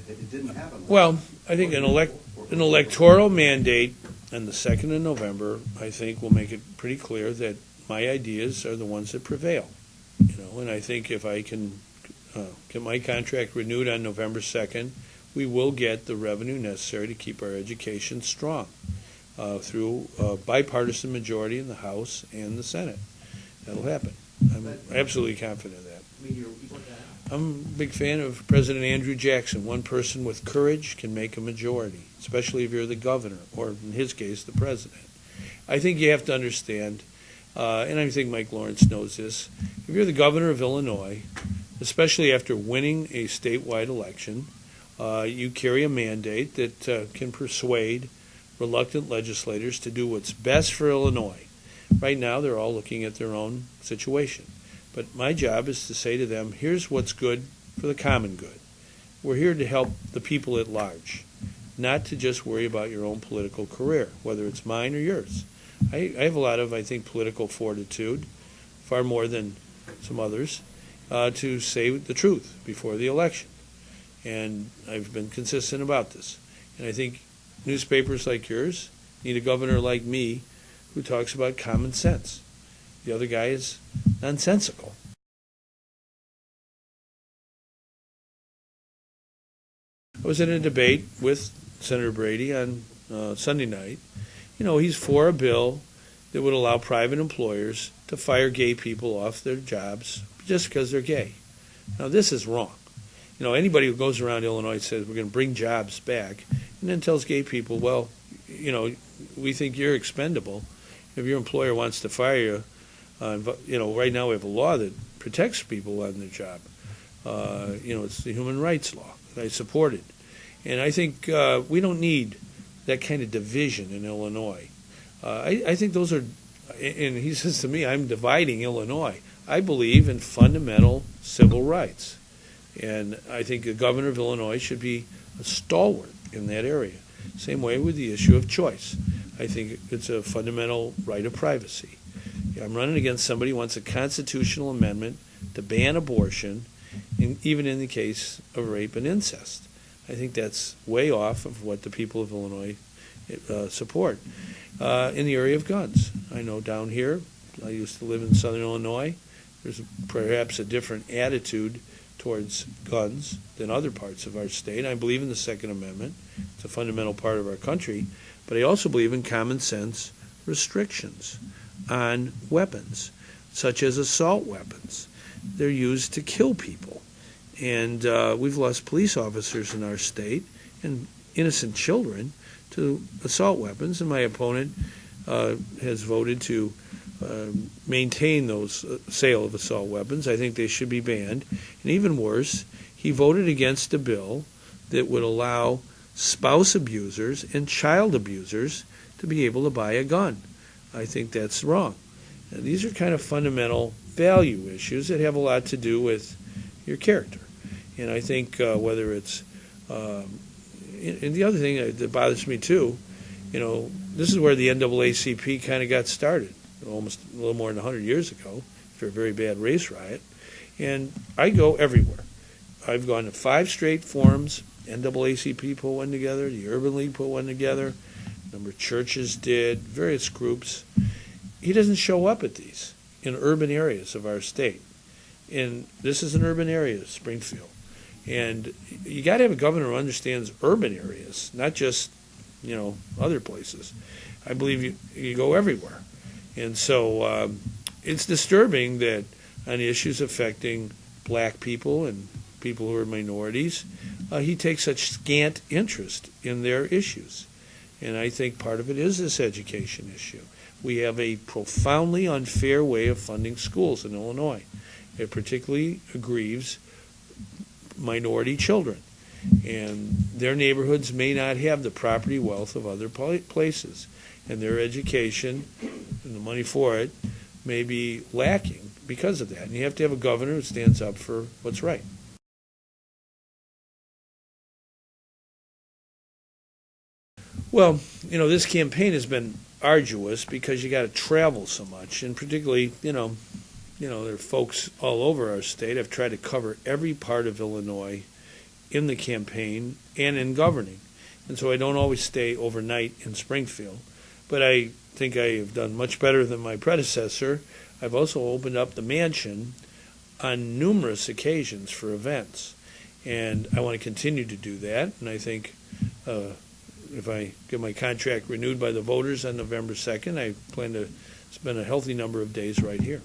It didn't happen. Well, I think an electoral mandate on the 2nd of November, I think, will make it pretty clear that my ideas are the ones that prevail. And I think if I can get my contract renewed on November 2nd, we will get the revenue necessary to keep our education strong through a bipartisan majority in the House and the Senate. That'll happen. I'm absolutely confident of that. I'm a big fan of President Andrew Jackson. One person with courage can make a majority, especially if you're the governor, or in his case, the president. I think you have to understand, and I think Mike Lawrence knows this, if you're the governor of Illinois, especially after winning a statewide election, you carry a mandate that can persuade reluctant legislators to do what's best for Illinois. Right now, they're all looking at their own situation. But my job is to say to them, here's what's good for the common good. We're here to help the people at large, not to just worry about your own political career, whether it's mine or yours. I have a lot of, I think, political fortitude, far more than some others, to say the truth before the election. And I've been consistent about this. And I think newspapers like yours need a governor like me who talks about common sense. The other guy is nonsensical. I was in a debate with Senator Brady on Sunday night. He's for a bill that would allow private employers to fire gay people off their jobs just because they're gay. Now, this is wrong. Anybody who goes around Illinois and says we're going to bring jobs back and then tells gay people, well, we think you're expendable. If your employer wants to fire you, right now we have a law that protects people on their job. It's the human rights law that I supported. And I think we don't need that kind of division in Illinois. I think those are, and he says to me, I'm dividing Illinois. I believe in fundamental civil rights. And I think the governor of Illinois should be a stalwart in that area. Same way with the issue of choice. I think it's a fundamental right of privacy. I'm running against somebody who wants a constitutional amendment to ban abortion, even in the case of rape and incest. I think that's way off of what the people of Illinois support. In the area of guns, I know down here, I used to live in southern Illinois, there's perhaps a different attitude towards guns than other parts of our state. I believe in the Second Amendment. It's a fundamental part of our country. But I also believe in common sense restrictions on weapons, such as assault weapons. They're used to kill people. And we've lost police officers in our state and innocent children to assault weapons. And my opponent has voted to maintain those sale of assault weapons. I think they should be banned. And even worse, he voted against a bill that would allow spouse abusers and child abusers to be able to buy a gun. I think that's wrong. And these are kind of fundamental value issues that have a lot to do with your character. And I think whether it's, and the other thing that bothers me too, this is where the NAACP kind of got started, almost a little more than 100 years ago, after a very bad race riot. And I go everywhere. I've gone to 5 straight forums. NAACP put one together, the Urban League put one together, a number of churches did, various groups. He doesn't show up at these in urban areas of our state. And this is an urban area, Springfield. And you got to have a governor who understands urban areas, not just, other places. I believe you go everywhere. And so it's disturbing that on issues affecting black people and people who are minorities, he takes such scant interest in their issues. And I think part of it is this education issue. We have a profoundly unfair way of funding schools in Illinois. It particularly grieves minority children. And their neighborhoods may not have the property wealth of other places. And their education and the money for it may be lacking because of that. And you have to have a governor who stands up for what's right. Well, this campaign has been arduous because you got to travel so much, and particularly, there are folks all over our state. I've tried to cover every part of Illinois in the campaign and in governing. And so I don't always stay overnight in Springfield. But I think I have done much better than my predecessor. I've also opened up the mansion on numerous occasions for events. And I want to continue to do that. And I think if I get my contract renewed by the voters on November 2nd, I plan to spend a healthy number of days right here.